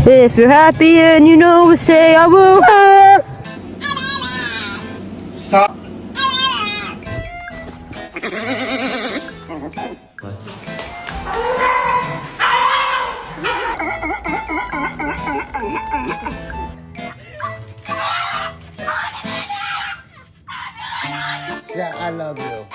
If you're happy and you know it, say I will. Stop. Yeah, I love you.